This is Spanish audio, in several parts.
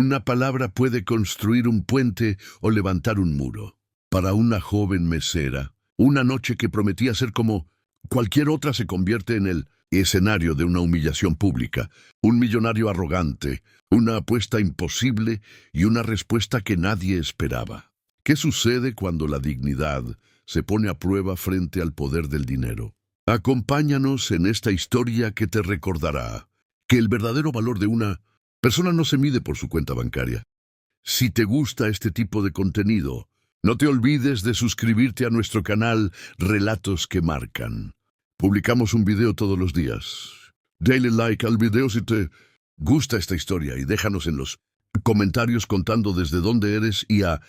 Una palabra puede construir un puente o levantar un muro. Para una joven mesera, una noche que prometía ser como cualquier otra se convierte en el escenario de una humillación pública, un millonario arrogante, una apuesta imposible y una respuesta que nadie esperaba. ¿Qué sucede cuando la dignidad se pone a prueba frente al poder del dinero? Acompáñanos en esta historia que te recordará que el verdadero valor de una persona no se mide por su cuenta bancaria. Si te gusta este tipo de contenido, no te olvides de suscribirte a nuestro canal Relatos que Marcan. Publicamos un video todos los días. Dale like al video si te gusta esta historia y déjanos en los comentarios contando desde dónde eres y a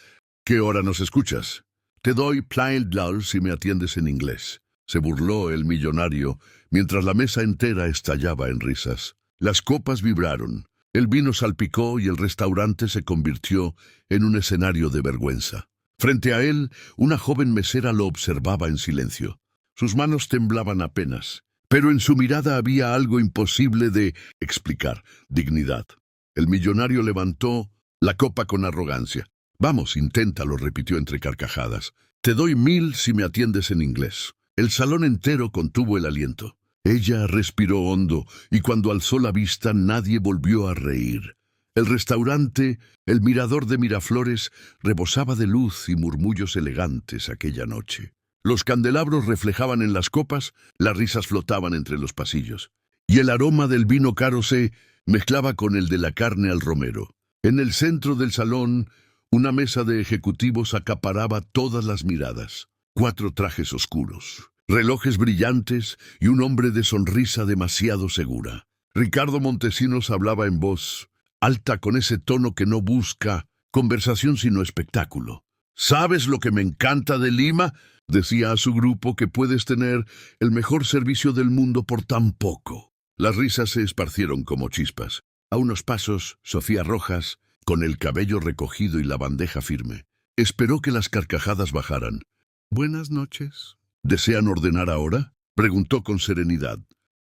qué hora nos escuchas. Te doy $1 si me atiendes en inglés. Se burló el millonario mientras la mesa entera estallaba en risas. Las copas vibraron, el vino salpicó y el restaurante se convirtió en un escenario de vergüenza. Frente a él, una joven mesera lo observaba en silencio. Sus manos temblaban apenas, pero en su mirada había algo imposible de explicar: dignidad. El millonario levantó la copa con arrogancia. «Vamos, inténtalo», repitió entre carcajadas. «Te doy 1,000 si me atiendes en inglés». El salón entero contuvo el aliento. Ella respiró hondo y cuando alzó la vista nadie volvió a reír. El restaurante, el mirador de Miraflores, rebosaba de luz y murmullos elegantes aquella noche. Los candelabros reflejaban en las copas, las risas flotaban entre los pasillos, y el aroma del vino caro se mezclaba con el de la carne al romero. En el centro del salón, una mesa de ejecutivos acaparaba todas las miradas. 4 trajes oscuros, relojes brillantes y un hombre de sonrisa demasiado segura. Ricardo Montesinos hablaba en voz alta con ese tono que no busca conversación sino espectáculo. «¿Sabes lo que me encanta de Lima?», decía a su grupo, «que puedes tener el mejor servicio del mundo por tan poco». Las risas se esparcieron como chispas. A unos pasos, Sofía Rojas, con el cabello recogido y la bandeja firme, esperó que las carcajadas bajaran. «Buenas noches». «¿Desean ordenar ahora?», preguntó con serenidad.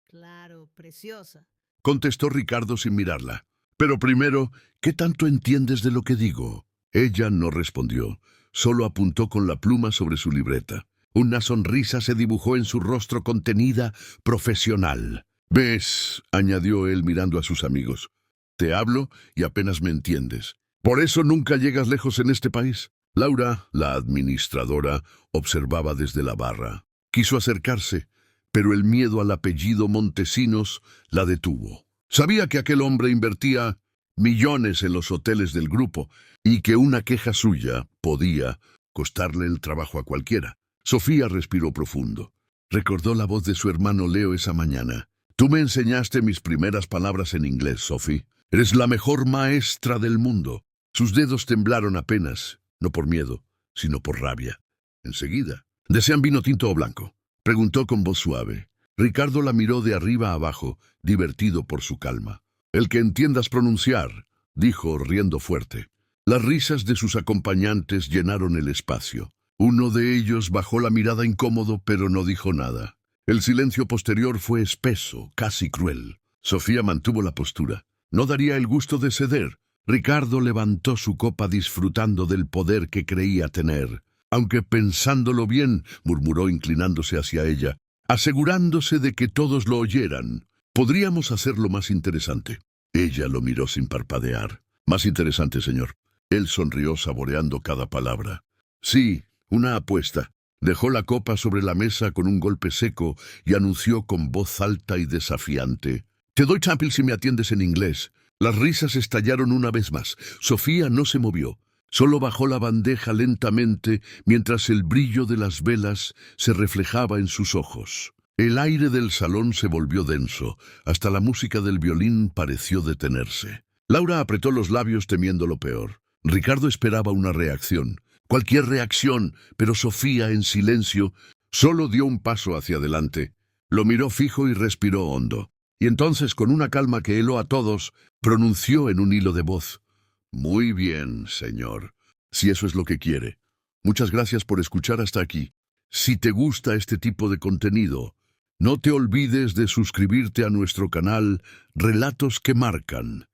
«Claro, preciosa», contestó Ricardo sin mirarla. «Pero primero, ¿qué tanto entiendes de lo que digo?». Ella no respondió, solo apuntó con la pluma sobre su libreta. Una sonrisa se dibujó en su rostro contenida, profesional. «¿Ves?», añadió él mirando a sus amigos. «Te hablo y apenas me entiendes. Por eso nunca llegas lejos en este país». Laura, la administradora, observaba desde la barra. Quiso acercarse, pero el miedo al apellido Montesinos la detuvo. Sabía que aquel hombre invertía millones en los hoteles del grupo y que una queja suya podía costarle el trabajo a cualquiera. Sofía respiró profundo. Recordó la voz de su hermano Leo esa mañana. «Tú me enseñaste mis primeras palabras en inglés, Sophie. Eres la mejor maestra del mundo». Sus dedos temblaron apenas, no por miedo, sino por rabia. Enseguida. «¿Desean vino tinto o blanco?», preguntó con voz suave. Ricardo la miró de arriba a abajo, divertido por su calma. «El que entiendas pronunciar», dijo riendo fuerte. Las risas de sus acompañantes llenaron el espacio. Uno de ellos bajó la mirada incómodo, pero no dijo nada. El silencio posterior fue espeso, casi cruel. Sofía mantuvo la postura. No daría el gusto de ceder. Ricardo levantó su copa disfrutando del poder que creía tener. «Aunque pensándolo bien», murmuró inclinándose hacia ella, asegurándose de que todos lo oyeran, «podríamos hacerlo más interesante». Ella lo miró sin parpadear. «Más interesante, señor». Él sonrió saboreando cada palabra. «Sí, una apuesta». Dejó la copa sobre la mesa con un golpe seco y anunció con voz alta y desafiante: «Te doy $1 si me atiendes en inglés». Las risas estallaron una vez más. Sofía no se movió. Solo bajó la bandeja lentamente mientras el brillo de las velas se reflejaba en sus ojos. El aire del salón se volvió denso. Hasta la música del violín pareció detenerse. Laura apretó los labios temiendo lo peor. Ricardo esperaba una reacción. Cualquier reacción, pero Sofía, en silencio, solo dio un paso hacia adelante. Lo miró fijo y respiró hondo. Y entonces, con una calma que heló a todos, pronunció en un hilo de voz: «Muy bien, señor, si eso es lo que quiere. Muchas gracias por escuchar hasta aquí. Si te gusta este tipo de contenido, no te olvides de suscribirte a nuestro canal Relatos que Marcan.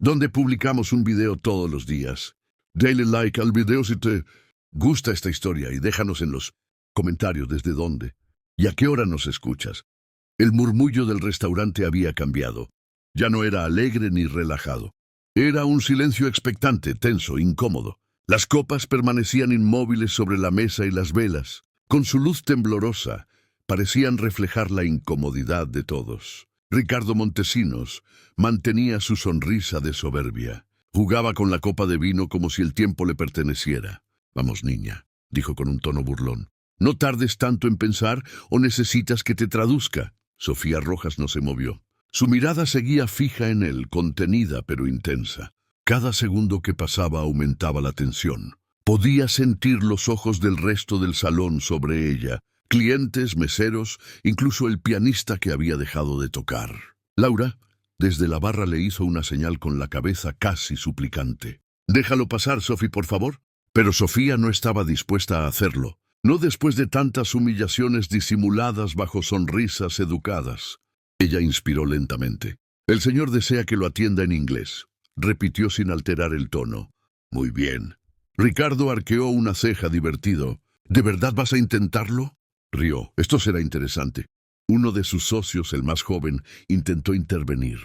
donde publicamos un video todos los días. Dale like al video si te gusta esta historia y déjanos en los comentarios desde dónde y a qué hora nos escuchas. El murmullo del restaurante había cambiado. Ya no era alegre ni relajado. Era un silencio expectante, tenso, incómodo. Las copas permanecían inmóviles sobre la mesa y las velas, con su luz temblorosa, parecían reflejar la incomodidad de todos. Ricardo Montesinos mantenía su sonrisa de soberbia. Jugaba con la copa de vino como si el tiempo le perteneciera. «Vamos, niña», dijo con un tono burlón. «No tardes tanto en pensar o necesitas que te traduzca». Sofía Rojas no se movió. Su mirada seguía fija en él, contenida pero intensa. Cada segundo que pasaba aumentaba la tensión. Podía sentir los ojos del resto del salón sobre ella. Clientes, meseros, incluso el pianista que había dejado de tocar. Laura, desde la barra, le hizo una señal con la cabeza casi suplicante. «Déjalo pasar, Sophie, por favor». Pero Sofía no estaba dispuesta a hacerlo. No después de tantas humillaciones disimuladas bajo sonrisas educadas. Ella inspiró lentamente. «El señor desea que lo atienda en inglés», repitió sin alterar el tono. «Muy bien». Ricardo arqueó una ceja divertido. «¿De verdad vas a intentarlo?». Rió. «Esto será interesante». Uno de sus socios, el más joven, intentó intervenir.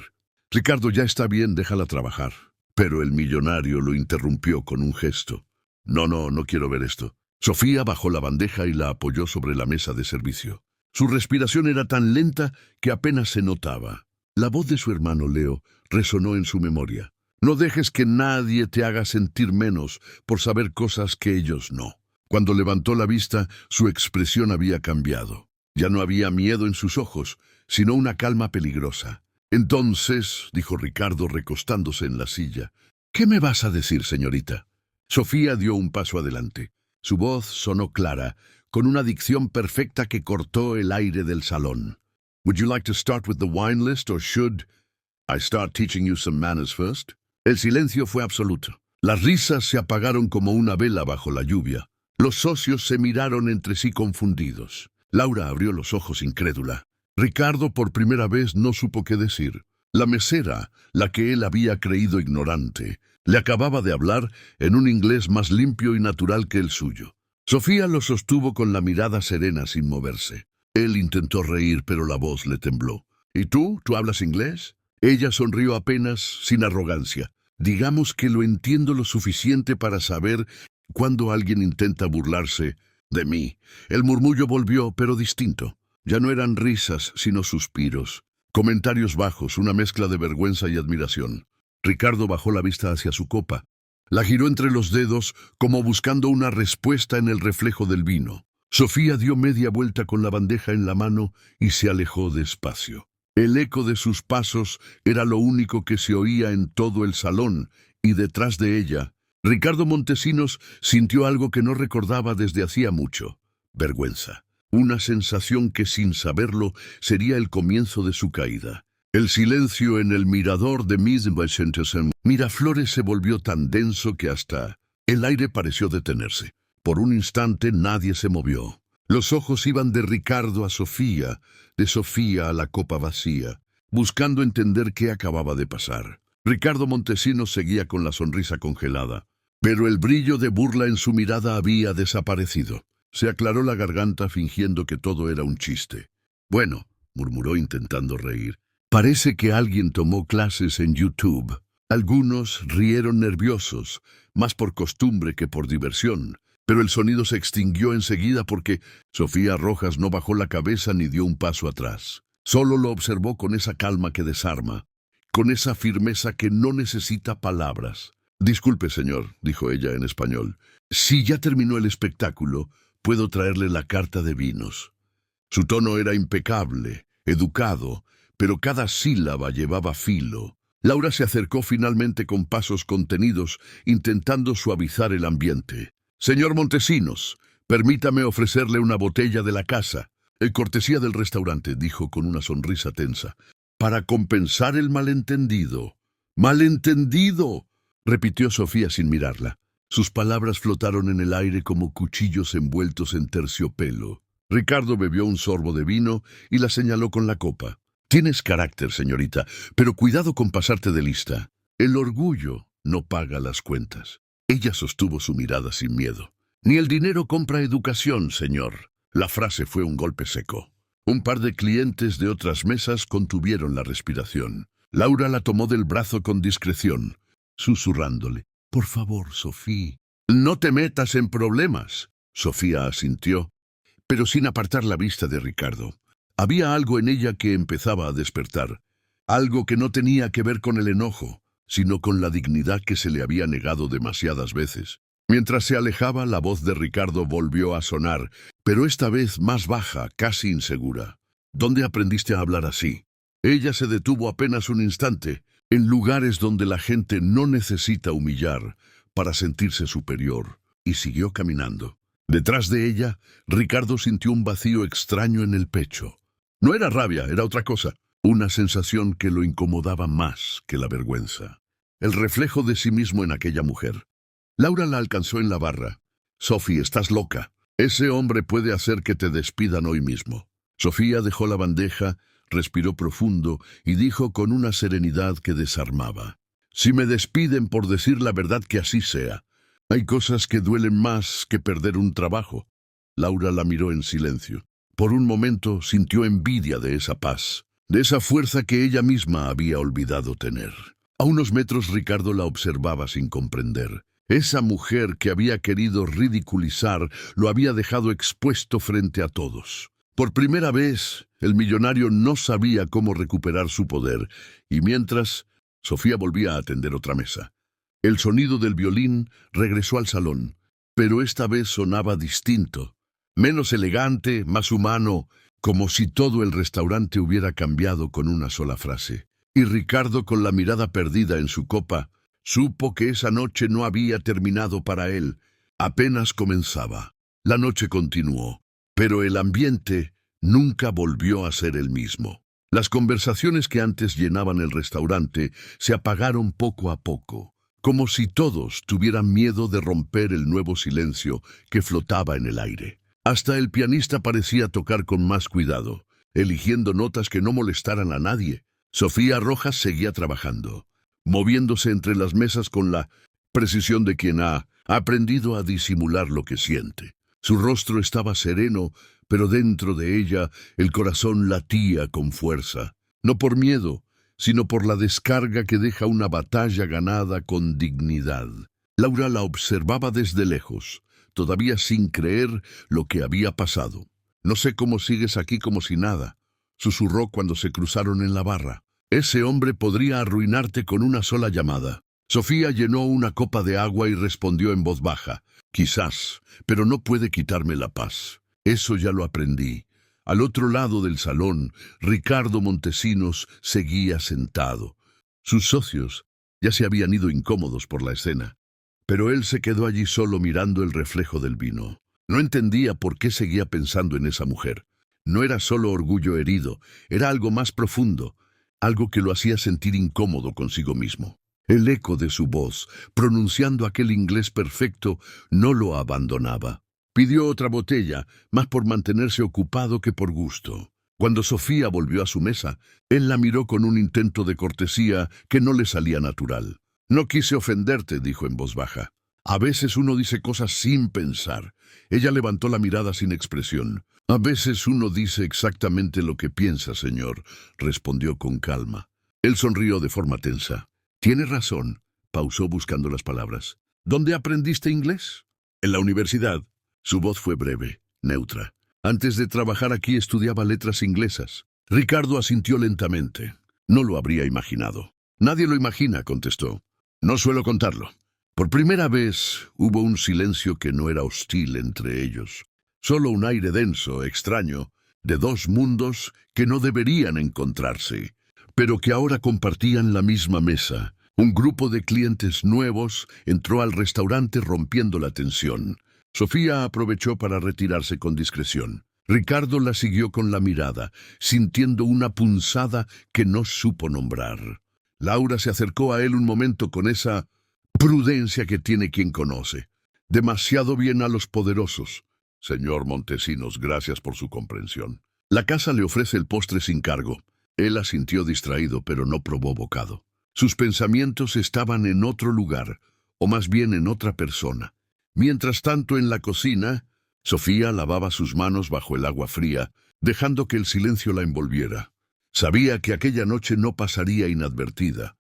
«Ricardo, ya está bien, déjala trabajar». Pero el millonario lo interrumpió con un gesto. No quiero ver esto». Sofía bajó la bandeja y la apoyó sobre la mesa de servicio. Su respiración era tan lenta que apenas se notaba. La voz de su hermano Leo resonó en su memoria. «No dejes que nadie te haga sentir menos por saber cosas que ellos no». Cuando levantó la vista, su expresión había cambiado. Ya no había miedo en sus ojos, sino una calma peligrosa. «Entonces», dijo Ricardo recostándose en la silla, «¿qué me vas a decir, señorita?». Sofía dio un paso adelante. Su voz sonó clara, con una dicción perfecta que cortó el aire del salón. «Would you like to start with the wine list, or should I start teaching you some manners first?» El silencio fue absoluto. Las risas se apagaron como una vela bajo la lluvia. Los socios se miraron entre sí confundidos. Laura abrió los ojos incrédula. Ricardo por primera vez no supo qué decir. La mesera, la que él había creído ignorante, le acababa de hablar en un inglés más limpio y natural que el suyo. Sofía lo sostuvo con la mirada serena sin moverse. Él intentó reír, pero la voz le tembló. «¿Y tú? ¿Tú hablas inglés?». Ella sonrió apenas, sin arrogancia. «Digamos que lo entiendo lo suficiente para saber cuando alguien intenta burlarse de mí». El murmullo volvió, pero distinto. Ya no eran risas, sino suspiros. Comentarios bajos, una mezcla de vergüenza y admiración. Ricardo bajó la vista hacia su copa. La giró entre los dedos, como buscando una respuesta en el reflejo del vino. Sofía dio media vuelta con la bandeja en la mano y se alejó despacio. El eco de sus pasos era lo único que se oía en todo el salón, y detrás de ella, Ricardo Montesinos sintió algo que no recordaba desde hacía mucho. Vergüenza. Una sensación que, sin saberlo, sería el comienzo de su caída. El silencio en el mirador de Miraflores se volvió tan denso que hasta el aire pareció detenerse. Por un instante nadie se movió. Los ojos iban de Ricardo a Sofía, de Sofía a la copa vacía, buscando entender qué acababa de pasar. Ricardo Montesinos seguía con la sonrisa congelada, pero el brillo de burla en su mirada había desaparecido. Se aclaró la garganta fingiendo que todo era un chiste. «Bueno», murmuró intentando reír, «parece que alguien tomó clases en YouTube». Algunos rieron nerviosos, más por costumbre que por diversión, pero el sonido se extinguió enseguida porque Sofía Rojas no bajó la cabeza ni dio un paso atrás. Solo lo observó con esa calma que desarma, con esa firmeza que no necesita palabras. «Disculpe, señor», dijo ella en español. «Si ya terminó el espectáculo, puedo traerle la carta de vinos». Su tono era impecable, educado, pero cada sílaba llevaba filo. Laura se acercó finalmente con pasos contenidos, intentando suavizar el ambiente. «Señor Montesinos, permítame ofrecerle una botella de la casa». «Cortesía del restaurante», dijo con una sonrisa tensa. «Para compensar el malentendido». «¡Malentendido!», repitió Sofía sin mirarla. Sus palabras flotaron en el aire como cuchillos envueltos en terciopelo. Ricardo bebió un sorbo de vino y la señaló con la copa. «Tienes carácter, señorita, pero cuidado con pasarte de lista». El orgullo no paga las cuentas. Ella sostuvo su mirada sin miedo. Ni el dinero compra educación, señor. La frase fue un golpe seco. Un par de clientes de otras mesas contuvieron la respiración. Laura la tomó del brazo con discreción, susurrándole: «Por favor, Sofía, no te metas en problemas». Sofía asintió, pero sin apartar la vista de Ricardo. Había algo en ella que empezaba a despertar, algo que no tenía que ver con el enojo, sino con la dignidad que se le había negado demasiadas veces. Mientras se alejaba, la voz de Ricardo volvió a sonar, pero esta vez más baja, casi insegura. «¿Dónde aprendiste a hablar así?». Ella se detuvo apenas un instante, en lugares donde la gente no necesita humillar para sentirse superior, y siguió caminando. Detrás de ella, Ricardo sintió un vacío extraño en el pecho. No era rabia, era otra cosa, una sensación que lo incomodaba más que la vergüenza. El reflejo de sí mismo en aquella mujer. Laura la alcanzó en la barra. «Sofía, estás loca. Ese hombre puede hacer que te despidan hoy mismo». Sofía dejó la bandeja, respiró profundo y dijo con una serenidad que desarmaba: «Si me despiden por decir la verdad, que así sea. Hay cosas que duelen más que perder un trabajo». Laura la miró en silencio. Por un momento sintió envidia de esa paz, de esa fuerza que ella misma había olvidado tener. A unos metros Ricardo la observaba sin comprender. Esa mujer que había querido ridiculizar lo había dejado expuesto frente a todos. Por primera vez, el millonario no sabía cómo recuperar su poder, y mientras, Sofía volvía a atender otra mesa. El sonido del violín regresó al salón, pero esta vez sonaba distinto, menos elegante, más humano, como si todo el restaurante hubiera cambiado con una sola frase. Y Ricardo, con la mirada perdida en su copa, supo que esa noche no había terminado para él, apenas comenzaba. La noche continuó, pero el ambiente nunca volvió a ser el mismo. Las conversaciones que antes llenaban el restaurante se apagaron poco a poco, como si todos tuvieran miedo de romper el nuevo silencio que flotaba en el aire. Hasta el pianista parecía tocar con más cuidado, eligiendo notas que no molestaran a nadie. Sofía Rojas seguía trabajando, moviéndose entre las mesas con la precisión de quien ha aprendido a disimular lo que siente. Su rostro estaba sereno, pero dentro de ella el corazón latía con fuerza, no por miedo, sino por la descarga que deja una batalla ganada con dignidad. Laura la observaba desde lejos, todavía sin creer lo que había pasado. «No sé cómo sigues aquí como si nada», susurró cuando se cruzaron en la barra. «Ese hombre podría arruinarte con una sola llamada». Sofía llenó una copa de agua y respondió en voz baja: «Quizás, pero no puede quitarme la paz. Eso ya lo aprendí». Al otro lado del salón, Ricardo Montesinos seguía sentado. Sus socios ya se habían ido incómodos por la escena, pero él se quedó allí solo mirando el reflejo del vino. No entendía por qué seguía pensando en esa mujer. No era solo orgullo herido, era algo más profundo, algo que lo hacía sentir incómodo consigo mismo. El eco de su voz, pronunciando aquel inglés perfecto, no lo abandonaba. Pidió otra botella, más por mantenerse ocupado que por gusto. Cuando Sofía volvió a su mesa, él la miró con un intento de cortesía que no le salía natural. «No quise ofenderte», dijo en voz baja. «A veces uno dice cosas sin pensar». Ella levantó la mirada sin expresión. «A veces uno dice exactamente lo que piensa, señor», respondió con calma. Él sonrió de forma tensa. «Tiene razón», pausó buscando las palabras. «¿Dónde aprendiste inglés?» «En la universidad». Su voz fue breve, neutra. «Antes de trabajar aquí estudiaba letras inglesas». Ricardo asintió lentamente. No lo habría imaginado. «Nadie lo imagina», contestó. «No suelo contarlo». Por primera vez hubo un silencio que no era hostil entre ellos. Solo un aire denso, extraño, de dos mundos que no deberían encontrarse, pero que ahora compartían la misma mesa. Un grupo de clientes nuevos entró al restaurante rompiendo la tensión. Sofía aprovechó para retirarse con discreción. Ricardo la siguió con la mirada, sintiendo una punzada que no supo nombrar. Laura se acercó a él un momento con esa prudencia que tiene quien conoce. «Demasiado bien a los poderosos». «Señor Montesinos, gracias por su comprensión. La casa le ofrece el postre sin cargo». Él asintió distraído, pero no probó bocado. Sus pensamientos estaban en otro lugar, o más bien en otra persona. Mientras tanto, en la cocina, Sofía lavaba sus manos bajo el agua fría, dejando que el silencio la envolviera. Sabía que aquella noche no pasaría inadvertida,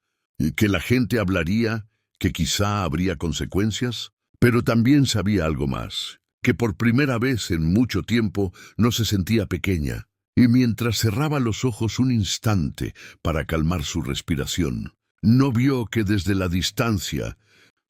que la gente hablaría, que quizá habría consecuencias, pero también sabía algo más, que por primera vez en mucho tiempo no se sentía pequeña, y mientras cerraba los ojos un instante para calmar su respiración, no vio que desde la distancia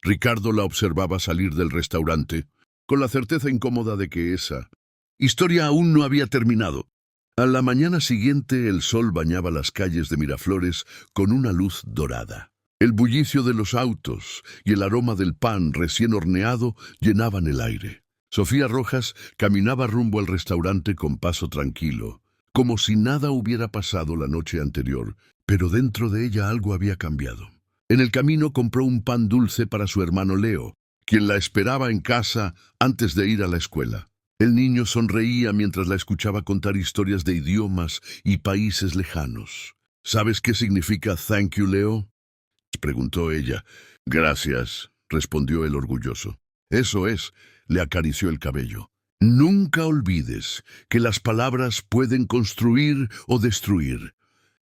Ricardo la observaba salir del restaurante, con la certeza incómoda de que esa historia aún no había terminado. A la mañana siguiente el sol bañaba las calles de Miraflores con una luz dorada. El bullicio de los autos y el aroma del pan recién horneado llenaban el aire. Sofía Rojas caminaba rumbo al restaurante con paso tranquilo, como si nada hubiera pasado la noche anterior, pero dentro de ella algo había cambiado. En el camino compró un pan dulce para su hermano Leo, quien la esperaba en casa antes de ir a la escuela. El niño sonreía mientras la escuchaba contar historias de idiomas y países lejanos. ¿Sabes qué significa thank you, Leo?, preguntó ella. Gracias, respondió él orgulloso. Eso es, le acarició el cabello. Nunca olvides que las palabras pueden construir o destruir.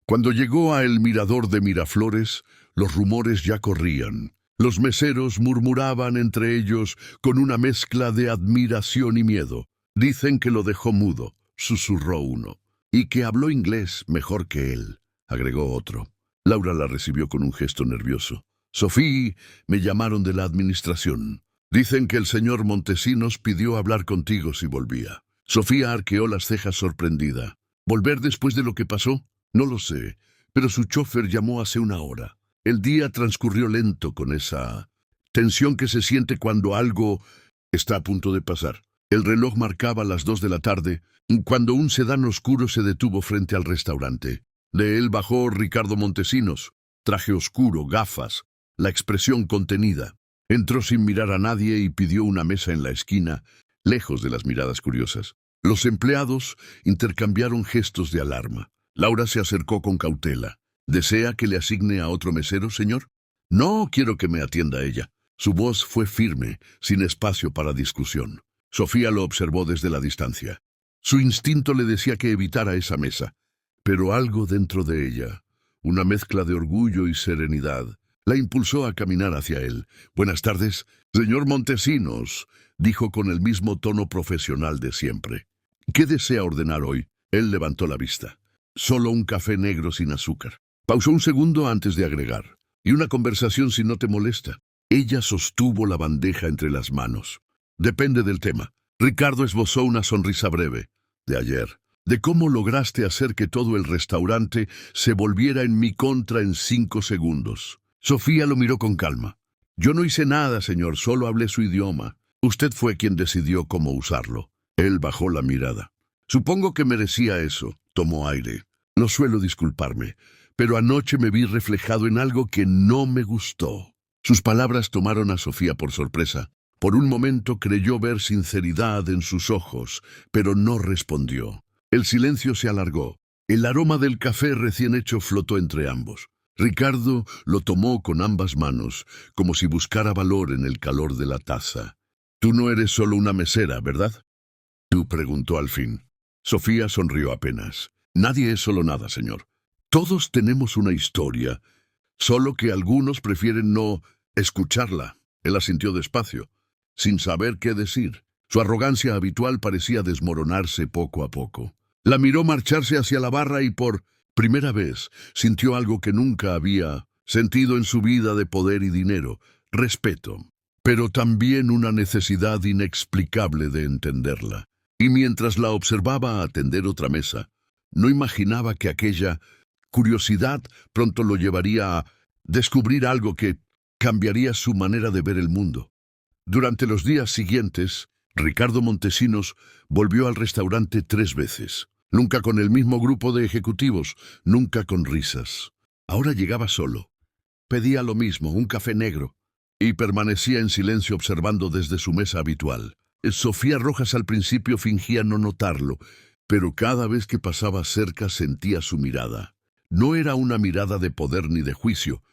Cuando llegó a el mirador de Miraflores, los rumores ya corrían. Los meseros murmuraban entre ellos con una mezcla de admiración y miedo. Dicen que lo dejó mudo, susurró uno, y que habló inglés mejor que él, agregó otro. Laura la recibió con un gesto nervioso. Sofía, me llamaron de la administración. Dicen que el señor Montesinos pidió hablar contigo si volvía. Sofía arqueó las cejas sorprendida. ¿Volver después de lo que pasó? No lo sé, pero su chofer llamó hace una hora. El día transcurrió lento con esa tensión que se siente cuando algo está a punto de pasar. El reloj marcaba las 2 de la tarde, cuando un sedán oscuro se detuvo frente al restaurante. De él bajó Ricardo Montesinos, traje oscuro, gafas, la expresión contenida. Entró sin mirar a nadie y pidió una mesa en la esquina, lejos de las miradas curiosas. Los empleados intercambiaron gestos de alarma. Laura se acercó con cautela. ¿Desea que le asigne a otro mesero, señor? No, quiero que me atienda ella. Su voz fue firme, sin espacio para discusión. Sofía lo observó desde la distancia. Su instinto le decía que evitara esa mesa, pero algo dentro de ella, una mezcla de orgullo y serenidad, la impulsó a caminar hacia él. Buenas tardes, señor Montesinos, dijo con el mismo tono profesional de siempre. ¿Qué desea ordenar hoy? Él levantó la vista. Solo un café negro sin azúcar. Pausó un segundo antes de agregar. Y una conversación si no te molesta. Ella sostuvo la bandeja entre las manos. Depende del tema. Ricardo esbozó una sonrisa breve. De ayer. De cómo lograste hacer que todo el restaurante se volviera en mi contra en 5 segundos. Sofía lo miró con calma. Yo no hice nada, señor, solo hablé su idioma. Usted fue quien decidió cómo usarlo. Él bajó la mirada. Supongo que merecía eso. Tomó aire. No suelo disculparme, pero anoche me vi reflejado en algo que no me gustó. Sus palabras tomaron a Sofía por sorpresa. Por un momento creyó ver sinceridad en sus ojos, pero no respondió. El silencio se alargó. El aroma del café recién hecho flotó entre ambos. Ricardo lo tomó con ambas manos, como si buscara valor en el calor de la taza. «Tú no eres solo una mesera, ¿verdad?», tú preguntó al fin. Sofía sonrió apenas. «Nadie es solo nada, señor. Todos tenemos una historia, solo que algunos prefieren no escucharla». Él asintió despacio, sin saber qué decir. Su arrogancia habitual parecía desmoronarse poco a poco. La miró marcharse hacia la barra y por primera vez sintió algo que nunca había sentido en su vida de poder y dinero, respeto, pero también una necesidad inexplicable de entenderla. Y mientras la observaba atender otra mesa, no imaginaba que aquella curiosidad pronto lo llevaría a descubrir algo que cambiaría su manera de ver el mundo. Durante los días siguientes, Ricardo Montesinos volvió al restaurante 3 veces. Nunca con el mismo grupo de ejecutivos, nunca con risas. Ahora llegaba solo. Pedía lo mismo, un café negro, y permanecía en silencio observando desde su mesa habitual. Sofía Rojas al principio fingía no notarlo, pero cada vez que pasaba cerca sentía su mirada. No era una mirada de poder ni de juicio,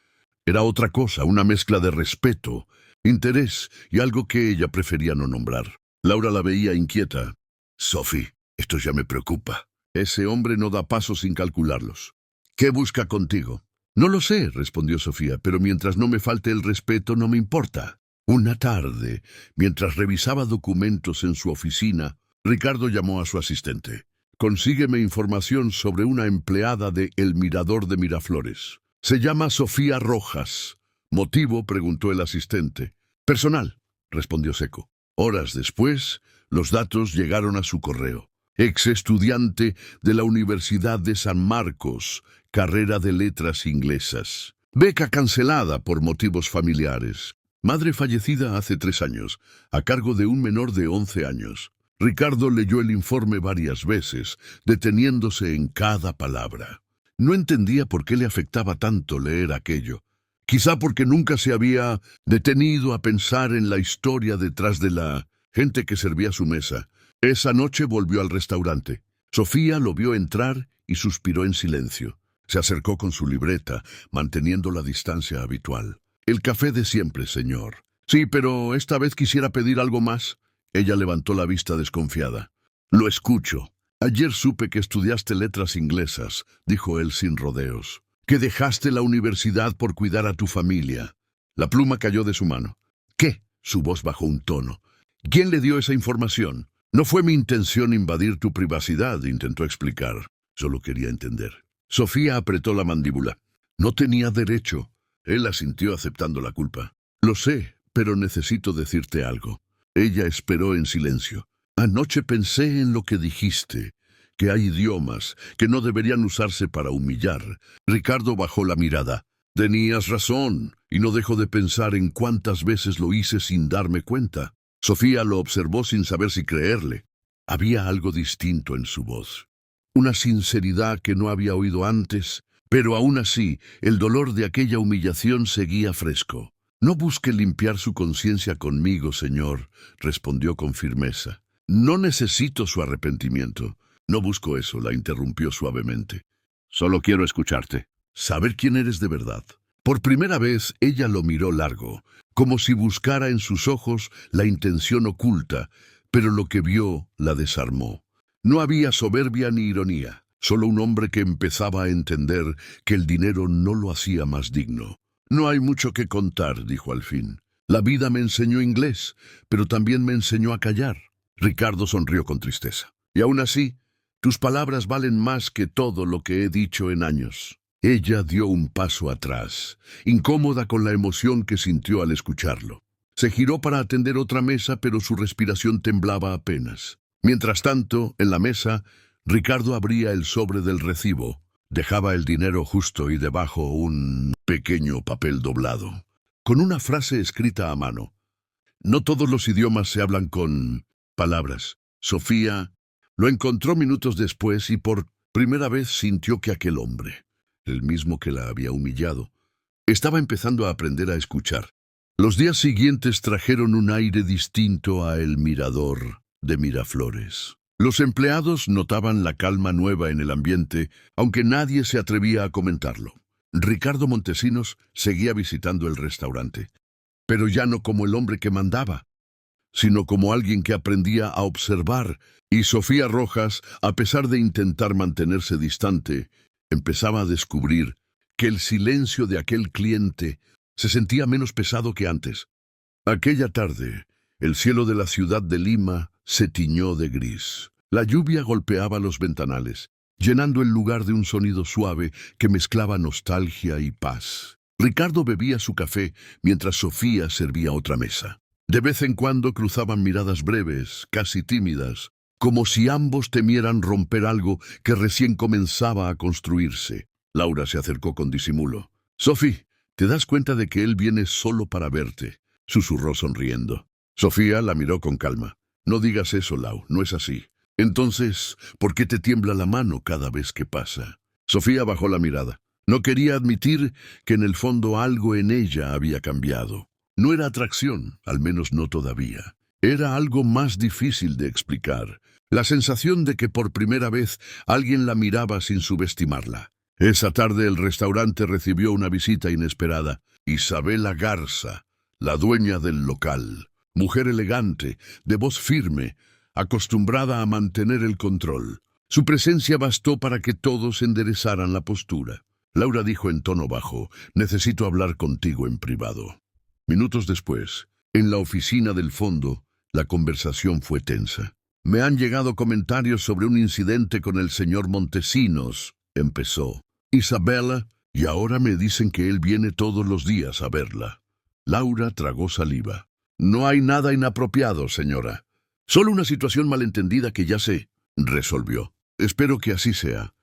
Era otra cosa, una mezcla de respeto, interés y algo que ella prefería no nombrar. Laura la veía inquieta. Sophie, esto ya me preocupa. Ese hombre no da pasos sin calcularlos. ¿Qué busca contigo? No lo sé, respondió Sofía, pero mientras no me falte el respeto no me importa. Una tarde, mientras revisaba documentos en su oficina, Ricardo llamó a su asistente. Consígueme información sobre una empleada de El Mirador de Miraflores. Se llama Sofía Rojas. ¿Motivo?, preguntó el asistente. Personal, respondió seco. Horas después, los datos llegaron a su correo. Ex estudiante de la Universidad de San Marcos, carrera de letras inglesas. Beca cancelada por motivos familiares. Madre fallecida hace 3 años, a cargo de un menor de 11 años. Ricardo leyó el informe varias veces, deteniéndose en cada palabra. No entendía por qué le afectaba tanto leer aquello. Quizá porque nunca se había detenido a pensar en la historia detrás de la gente que servía su mesa. Esa noche volvió al restaurante. Sofía lo vio entrar y suspiró en silencio. Se acercó con su libreta, manteniendo la distancia habitual. El café de siempre, señor. Sí, pero esta vez quisiera pedir algo más. Ella levantó la vista desconfiada. Lo escucho. Ayer supe que estudiaste letras inglesas, dijo él sin rodeos. Que dejaste la universidad por cuidar a tu familia. La pluma cayó de su mano. ¿Qué? Su voz bajó un tono. ¿Quién le dio esa información? No fue mi intención invadir tu privacidad, intentó explicar. Solo quería entender. Sofía apretó la mandíbula. No tenía derecho. Él asintió aceptando la culpa. Lo sé, pero necesito decirte algo. Ella esperó en silencio. Anoche pensé en lo que dijiste, que hay idiomas que no deberían usarse para humillar. Ricardo bajó la mirada. Tenías razón, y no dejo de pensar en cuántas veces lo hice sin darme cuenta. Sofía lo observó sin saber si creerle. Había algo distinto en su voz. Una sinceridad que no había oído antes, pero aún así, el dolor de aquella humillación seguía fresco. No busque limpiar su conciencia conmigo, señor, respondió con firmeza. No necesito su arrepentimiento. No busco eso, la interrumpió suavemente. Solo quiero escucharte. Saber quién eres de verdad. Por primera vez, ella lo miró largo, como si buscara en sus ojos la intención oculta, pero lo que vio la desarmó. No había soberbia ni ironía, solo un hombre que empezaba a entender que el dinero no lo hacía más digno. No hay mucho que contar, dijo al fin. La vida me enseñó inglés, pero también me enseñó a callar. Ricardo sonrió con tristeza. Y aún así, tus palabras valen más que todo lo que he dicho en años. Ella dio un paso atrás, incómoda con la emoción que sintió al escucharlo. Se giró para atender otra mesa, pero su respiración temblaba apenas. Mientras tanto, en la mesa, Ricardo abría el sobre del recibo. Dejaba el dinero justo y debajo un pequeño papel doblado, con una frase escrita a mano. No todos los idiomas se hablan con palabras. Sofía lo encontró minutos después y por primera vez sintió que aquel hombre, el mismo que la había humillado, estaba empezando a aprender a escuchar. Los días siguientes trajeron un aire distinto a El Mirador de Miraflores. Los empleados notaban la calma nueva en el ambiente, aunque nadie se atrevía a comentarlo. Ricardo Montesinos seguía visitando el restaurante, pero ya no como el hombre que mandaba, sino como alguien que aprendía a observar, y Sofía Rojas, a pesar de intentar mantenerse distante, empezaba a descubrir que el silencio de aquel cliente se sentía menos pesado que antes. Aquella tarde, el cielo de la ciudad de Lima se tiñó de gris. La lluvia golpeaba los ventanales, llenando el lugar de un sonido suave que mezclaba nostalgia y paz. Ricardo bebía su café mientras Sofía servía otra mesa. De vez en cuando cruzaban miradas breves, casi tímidas, como si ambos temieran romper algo que recién comenzaba a construirse. Laura se acercó con disimulo. «Sophie, ¿te das cuenta de que él viene solo para verte?», susurró sonriendo. Sofía la miró con calma. «No digas eso, Lau, no es así. Entonces, ¿por qué te tiembla la mano cada vez que pasa?». Sofía bajó la mirada. No quería admitir que en el fondo algo en ella había cambiado. No era atracción, al menos no todavía. Era algo más difícil de explicar. La sensación de que por primera vez alguien la miraba sin subestimarla. Esa tarde el restaurante recibió una visita inesperada. Isabela Garza, la dueña del local, mujer elegante, de voz firme, acostumbrada a mantener el control. Su presencia bastó para que todos enderezaran la postura. Laura dijo en tono bajo: «Necesito hablar contigo en privado». Minutos después, en la oficina del fondo, la conversación fue tensa. «Me han llegado comentarios sobre un incidente con el señor Montesinos», empezó Isabela, «y ahora me dicen que él viene todos los días a verla». Laura tragó saliva. «No hay nada inapropiado, señora. Solo una situación malentendida que ya sé», resolvió. «Espero que así sea»,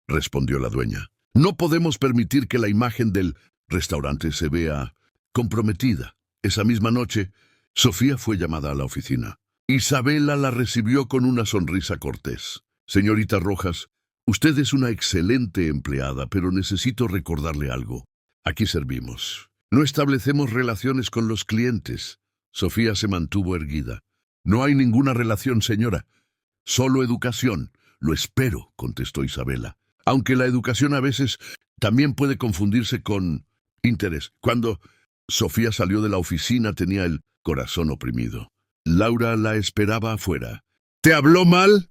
respondió la dueña. «No podemos permitir que la imagen del restaurante se vea comprometida». Esa misma noche, Sofía fue llamada a la oficina. Isabela la recibió con una sonrisa cortés. «Señorita Rojas, usted es una excelente empleada, pero necesito recordarle algo. Aquí servimos. No establecemos relaciones con los clientes». Sofía se mantuvo erguida. «No hay ninguna relación, señora. Solo educación». «Lo espero», contestó Isabela. «Aunque la educación a veces también puede confundirse con interés». Cuando Sofía salió de la oficina tenía el corazón oprimido. Laura la esperaba afuera. «¿Te habló mal?»,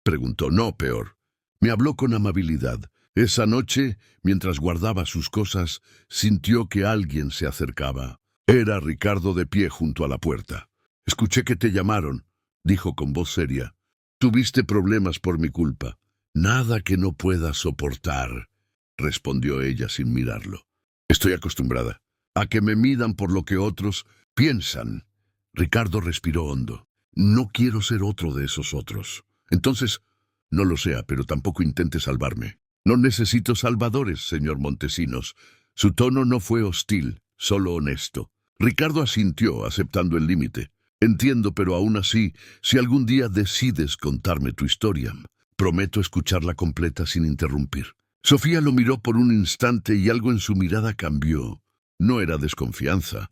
preguntó. «No, peor. Me habló con amabilidad. Esa noche, mientras guardaba sus cosas, sintió que alguien se acercaba. Era Ricardo de pie junto a la puerta. «Escuché que te llamaron», dijo con voz seria. «Tuviste problemas por mi culpa». «Nada que no pueda soportar», respondió ella sin mirarlo. «Estoy acostumbrada a que me midan por lo que otros piensan». Ricardo respiró hondo. «No quiero ser otro de esos otros». «Entonces, no lo sea, pero tampoco intente salvarme». «No necesito salvadores, señor Montesinos». Su tono no fue hostil, solo honesto. Ricardo asintió, aceptando el límite. «Entiendo, pero aún así, si algún día decides contarme tu historia, prometo escucharla completa sin interrumpir». Sofía lo miró por un instante y algo en su mirada cambió. No era desconfianza.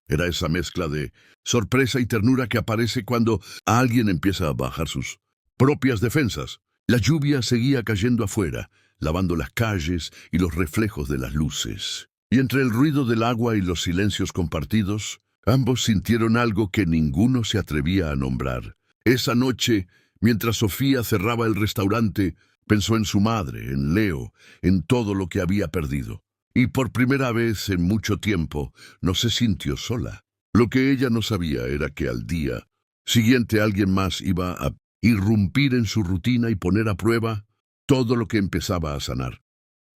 Era esa mezcla de sorpresa y ternura que aparece cuando alguien empieza a bajar sus propias defensas. La lluvia seguía cayendo afuera, lavando las calles y los reflejos de las luces. Y entre el ruido del agua y los silencios compartidos, ambos sintieron algo que ninguno se atrevía a nombrar. Esa noche, mientras Sofía cerraba el restaurante, pensó en su madre, en Leo, en todo lo que había perdido. Y por primera vez en mucho tiempo no se sintió sola. Lo que ella no sabía era que al día siguiente alguien más iba a irrumpir en su rutina y poner a prueba todo lo que empezaba a sanar.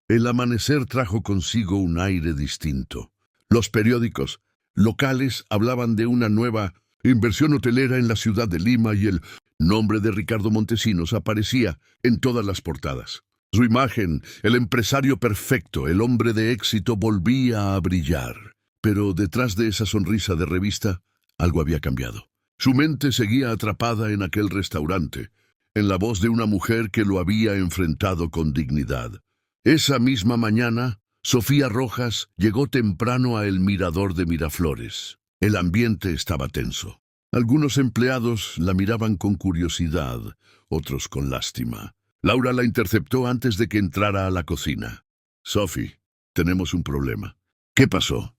El amanecer trajo consigo un aire distinto. Los periódicos locales hablaban de una nueva inversión hotelera en la ciudad de Lima y el nombre de Ricardo Montesinos aparecía en todas las portadas. Su imagen, el empresario perfecto, el hombre de éxito, volvía a brillar. Pero detrás de esa sonrisa de revista, algo había cambiado. Su mente seguía atrapada en aquel restaurante, en la voz de una mujer que lo había enfrentado con dignidad. Esa misma mañana, Sofía Rojas llegó temprano a El Mirador de Miraflores. El ambiente estaba tenso. Algunos empleados la miraban con curiosidad, otros con lástima. Laura la interceptó antes de que entrara a la cocina. «Sophie, tenemos un problema». «¿Qué pasó?»,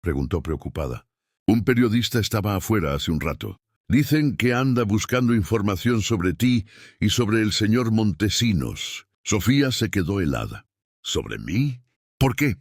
preguntó preocupada. «Un periodista estaba afuera hace un rato. Dicen que anda buscando información sobre ti y sobre el señor Montesinos». Sofía se quedó helada. «¿Sobre mí? ¿Por qué?».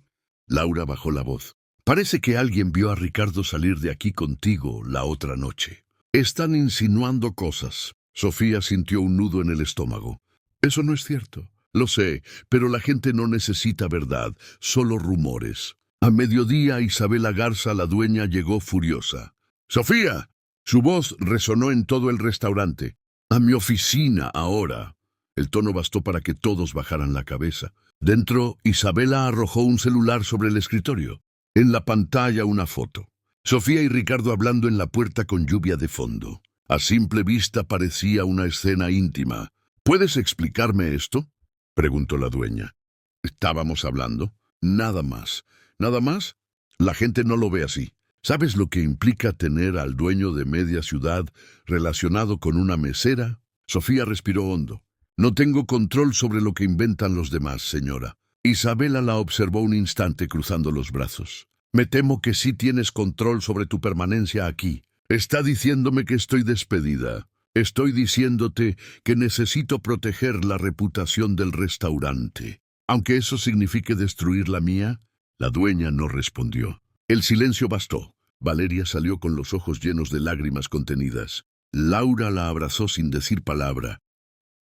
Laura bajó la voz. «Parece que alguien vio a Ricardo salir de aquí contigo la otra noche. Están insinuando cosas». Sofía sintió un nudo en el estómago. «Eso no es cierto». «Lo sé, pero la gente no necesita verdad, solo rumores». A mediodía, Isabela Garza, la dueña, llegó furiosa. «¡Sofía!». Su voz resonó en todo el restaurante. «A mi oficina, ahora». El tono bastó para que todos bajaran la cabeza. Dentro, Isabela arrojó un celular sobre el escritorio. En la pantalla una foto. Sofía y Ricardo hablando en la puerta con lluvia de fondo. A simple vista parecía una escena íntima. «¿Puedes explicarme esto?», preguntó la dueña. «Estábamos hablando. Nada más». «¿Nada más?». La gente no lo ve así. ¿Sabes lo que implica tener al dueño de media ciudad relacionado con una mesera? Sofía respiró hondo. «No tengo control sobre lo que inventan los demás, señora». Isabela la observó un instante cruzando los brazos. Me temo que sí tienes control sobre tu permanencia aquí. Está diciéndome que estoy despedida. Estoy diciéndote que necesito proteger la reputación del restaurante. Aunque eso signifique destruir la mía, la dueña no respondió. El silencio bastó. Valeria salió con los ojos llenos de lágrimas contenidas. Laura la abrazó sin decir palabra.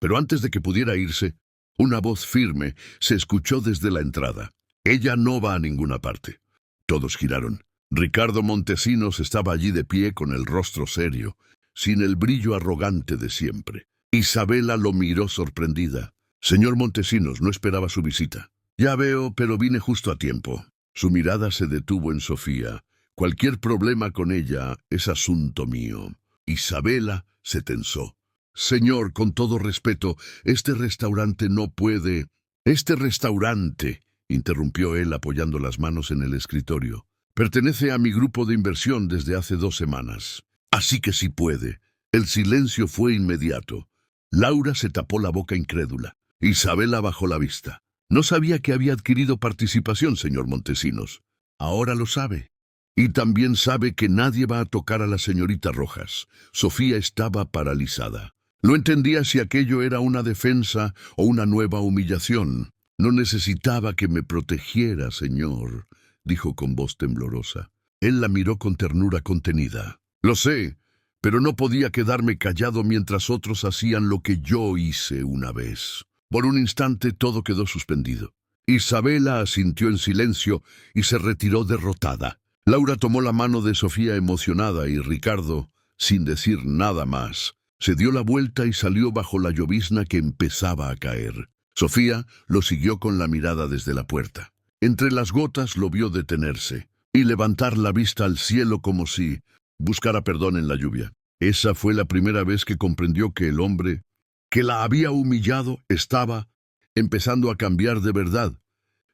Pero antes de que pudiera irse, una voz firme se escuchó desde la entrada. Ella no va a ninguna parte. Todos giraron. Ricardo Montesinos estaba allí de pie con el rostro serio, sin el brillo arrogante de siempre. Isabela lo miró sorprendida. Señor Montesinos, no esperaba su visita. Ya veo, pero vine justo a tiempo. Su mirada se detuvo en Sofía. Cualquier problema con ella es asunto mío. Isabela se tensó. Señor, con todo respeto, este restaurante no puede... Este restaurante, interrumpió él apoyando las manos en el escritorio, pertenece a mi grupo de inversión desde hace 2 semanas. Así que sí puede. El silencio fue inmediato. Laura se tapó la boca incrédula. Isabela bajó la vista. No sabía que había adquirido participación, señor Montesinos. Ahora lo sabe. Y también sabe que nadie va a tocar a la señorita Rojas. Sofía estaba paralizada. No entendía si aquello era una defensa o una nueva humillación. No necesitaba que me protegiera, señor, dijo con voz temblorosa. Él la miró con ternura contenida. Lo sé, pero no podía quedarme callado mientras otros hacían lo que yo hice una vez. Por un instante todo quedó suspendido. Isabela asintió en silencio y se retiró derrotada. Laura tomó la mano de Sofía emocionada y Ricardo, sin decir nada más, se dio la vuelta y salió bajo la llovizna que empezaba a caer. Sofía lo siguió con la mirada desde la puerta. Entre las gotas lo vio detenerse y levantar la vista al cielo como si buscara perdón en la lluvia. Esa fue la primera vez que comprendió que el hombre que la había humillado estaba empezando a cambiar de verdad.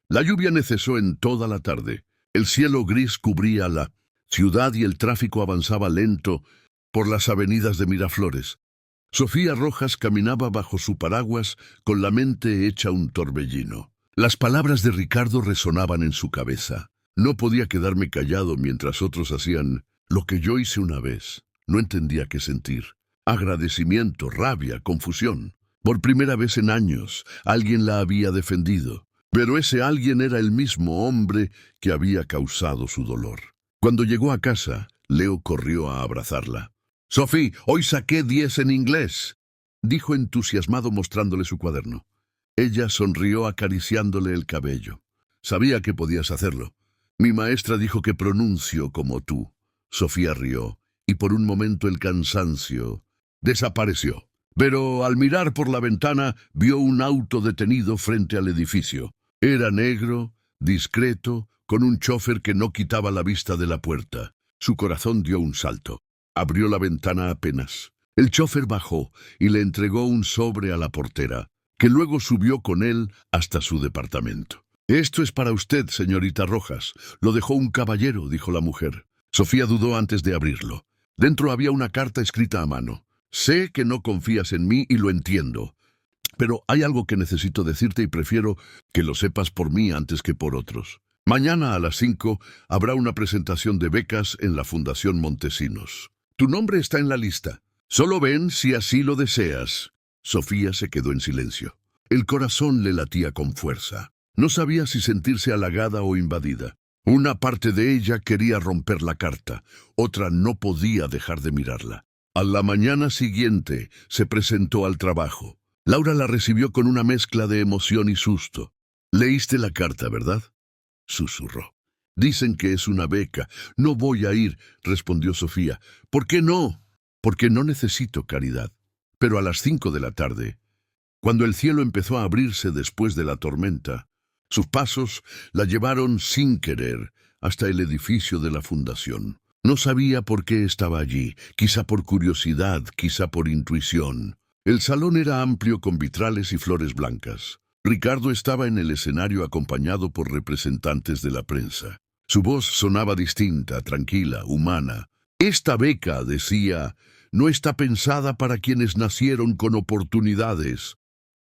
La lluvia no cesó en toda la tarde. El cielo gris cubría la ciudad y el tráfico avanzaba lento por las avenidas de Miraflores. Sofía Rojas caminaba bajo su paraguas con la mente hecha un torbellino. Las palabras de Ricardo resonaban en su cabeza. No podía quedarme callado mientras otros hacían lo que yo hice una vez. No entendía qué sentir. Agradecimiento, rabia, confusión. Por primera vez en años, alguien la había defendido. Pero ese alguien era el mismo hombre que había causado su dolor. Cuando llegó a casa, Leo corrió a abrazarla. «Sophie, hoy saqué 10 en inglés», dijo entusiasmado mostrándole su cuaderno. Ella sonrió acariciándole el cabello. «Sabía que podías hacerlo. Mi maestra dijo que pronuncio como tú». Sofía rió, y por un momento el cansancio desapareció. Pero al mirar por la ventana, vio un auto detenido frente al edificio. Era negro, discreto, con un chofer que no quitaba la vista de la puerta. Su corazón dio un salto. Abrió la ventana apenas. El chofer bajó y le entregó un sobre a la portera, que luego subió con él hasta su departamento. «Esto es para usted, señorita Rojas. Lo dejó un caballero», dijo la mujer. Sofía dudó antes de abrirlo. Dentro había una carta escrita a mano. «Sé que no confías en mí y lo entiendo. Pero hay algo que necesito decirte y prefiero que lo sepas por mí antes que por otros. Mañana a las 5 habrá una presentación de becas en la Fundación Montesinos. Tu nombre está en la lista. Solo ven si así lo deseas». Sofía se quedó en silencio. El corazón le latía con fuerza. No sabía si sentirse halagada o invadida. Una parte de ella quería romper la carta, otra no podía dejar de mirarla. A la mañana siguiente se presentó al trabajo. Laura la recibió con una mezcla de emoción y susto. «Leíste la carta, ¿verdad?», susurró. «Dicen que es una beca. No voy a ir», respondió Sofía. «¿Por qué no?». «Porque no necesito caridad». Pero a las 5 de la tarde, cuando el cielo empezó a abrirse después de la tormenta, sus pasos la llevaron sin querer hasta el edificio de la fundación. No sabía por qué estaba allí, quizá por curiosidad, quizá por intuición. El salón era amplio con vitrales y flores blancas. Ricardo estaba en el escenario acompañado por representantes de la prensa. Su voz sonaba distinta, tranquila, humana. «Esta beca», decía, «no está pensada para quienes nacieron con oportunidades,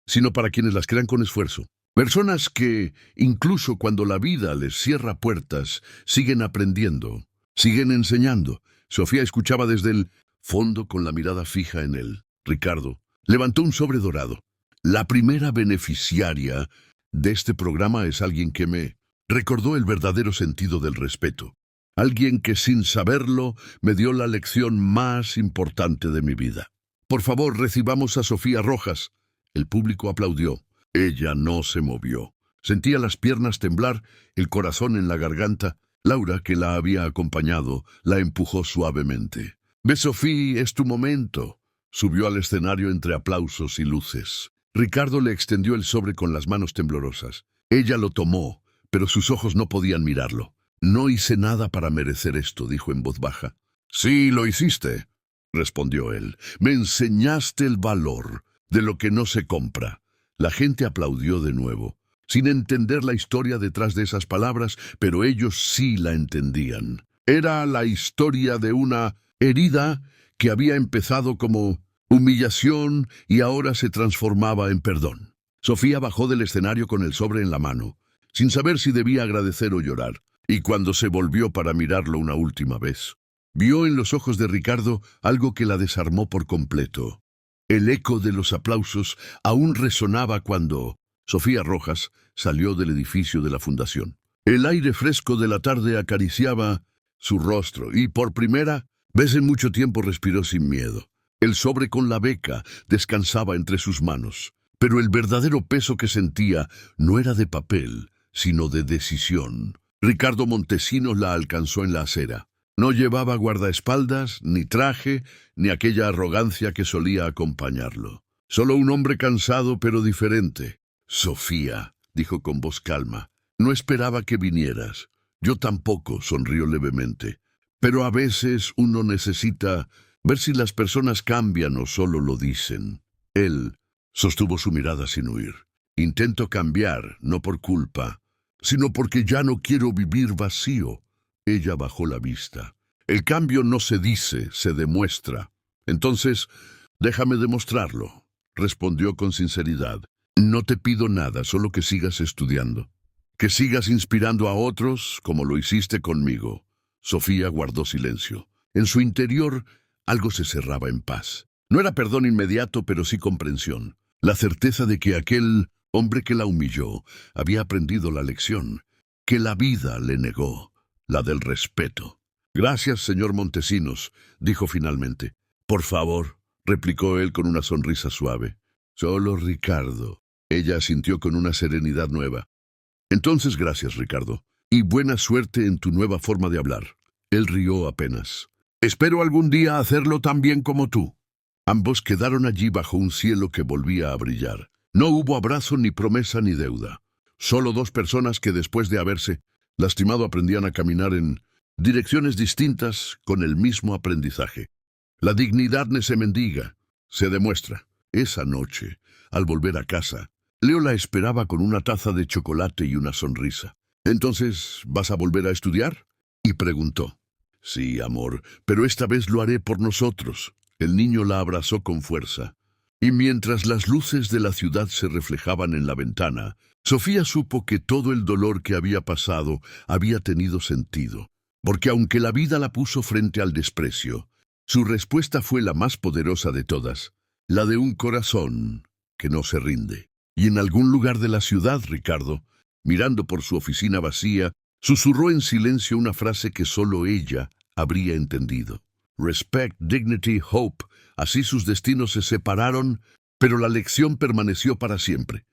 sino para quienes las crean con esfuerzo. Personas que, incluso cuando la vida les cierra puertas, siguen aprendiendo, siguen enseñando. Sofía escuchaba desde el fondo con la mirada fija en él. Ricardo levantó un sobre dorado. La primera beneficiaria de este programa es alguien que me recordó el verdadero sentido del respeto. Alguien que sin saberlo me dio la lección más importante de mi vida. Por favor, recibamos a Sofía Rojas. El público aplaudió. Ella no se movió. Sentía las piernas temblar, el corazón en la garganta. Laura, que la había acompañado, la empujó suavemente. «Ve, Sofía, es tu momento». Subió al escenario entre aplausos y luces. Ricardo le extendió el sobre con las manos temblorosas. Ella lo tomó, pero sus ojos no podían mirarlo. «No hice nada para merecer esto», dijo en voz baja. «Sí, lo hiciste», respondió él. «Me enseñaste el valor de lo que no se compra». La gente aplaudió de nuevo, sin entender la historia detrás de esas palabras, pero ellos sí la entendían. Era la historia de una herida que había empezado como humillación y ahora se transformaba en perdón. Sofía bajó del escenario con el sobre en la mano, sin saber si debía agradecer o llorar, y cuando se volvió para mirarlo una última vez, vio en los ojos de Ricardo algo que la desarmó por completo. El eco de los aplausos aún resonaba cuando Sofía Rojas salió del edificio de la fundación. El aire fresco de la tarde acariciaba su rostro y por primera vez en mucho tiempo respiró sin miedo. El sobre con la beca descansaba entre sus manos, pero el verdadero peso que sentía no era de papel, sino de decisión. Ricardo Montesinos la alcanzó en la acera. No llevaba guardaespaldas, ni traje, ni aquella arrogancia que solía acompañarlo. Solo un hombre cansado pero diferente. «Sofía», dijo con voz calma, «no esperaba que vinieras». «Yo tampoco», sonrió levemente. «Pero a veces uno necesita ver si las personas cambian o solo lo dicen». Él sostuvo su mirada sin huir. «Intento cambiar, no por culpa, sino porque ya no quiero vivir vacío». Ella bajó la vista. «El cambio no se dice, se demuestra». «Entonces, déjame demostrarlo», respondió con sinceridad. «No te pido nada, solo que sigas estudiando. Que sigas inspirando a otros, como lo hiciste conmigo». Sofía guardó silencio. En su interior, algo se cerraba en paz. No era perdón inmediato, pero sí comprensión. La certeza de que aquel hombre que la humilló había aprendido la lección, que la vida le negó, la del respeto. «Gracias, señor Montesinos», dijo finalmente. «Por favor», replicó él con una sonrisa suave. «Solo Ricardo». Ella asintió con una serenidad nueva. «Entonces, gracias, Ricardo, y buena suerte en tu nueva forma de hablar». Él rió apenas. «Espero algún día hacerlo tan bien como tú». Ambos quedaron allí bajo un cielo que volvía a brillar. No hubo abrazo, ni promesa, ni deuda. Solo dos personas que después de haberse lastimado aprendían a caminar en direcciones distintas con el mismo aprendizaje. La dignidad no se mendiga, se demuestra. Esa noche, al volver a casa, Leo la esperaba con una taza de chocolate y una sonrisa. «¿Entonces vas a volver a estudiar?», y preguntó. «Sí, amor, pero esta vez lo haré por nosotros». El niño la abrazó con fuerza. Y mientras las luces de la ciudad se reflejaban en la ventana, Sofía supo que todo el dolor que había pasado había tenido sentido. Porque aunque la vida la puso frente al desprecio, su respuesta fue la más poderosa de todas, la de un corazón que no se rinde. Y en algún lugar de la ciudad, Ricardo, mirando por su oficina vacía, susurró en silencio una frase que solo ella habría entendido. Respect, dignity, hope. Así sus destinos se separaron, pero la lección permaneció para siempre.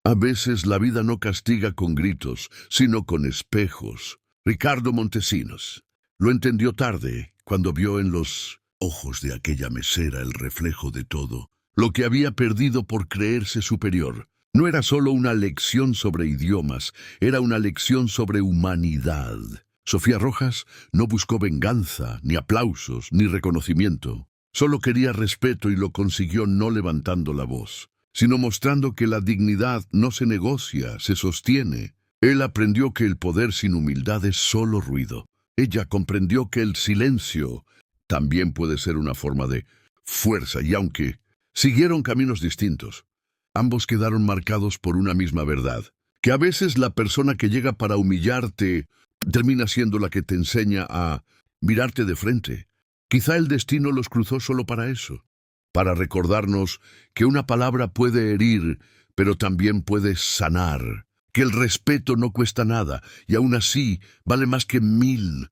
A veces la vida no castiga con gritos, sino con espejos. Ricardo Montesinos lo entendió tarde, cuando vio en los ojos de aquella mesera el reflejo de todo lo que había perdido por creerse superior. No era solo una lección sobre idiomas, era una lección sobre humanidad. Sofía Rojas no buscó venganza, ni aplausos, ni reconocimiento. Solo quería respeto y lo consiguió no levantando la voz, sino mostrando que la dignidad no se negocia, se sostiene. Él aprendió que el poder sin humildad es solo ruido. Ella comprendió que el silencio también puede ser una forma de fuerza, y aunque siguieron caminos distintos, Ambos quedaron marcados por una misma verdad, que a veces la persona que llega para humillarte termina siendo la que te enseña a mirarte de frente. Quizá el destino los cruzó solo para eso, para recordarnos que una palabra puede herir, pero también puede sanar, que el respeto no cuesta nada y aún así vale más que 1000.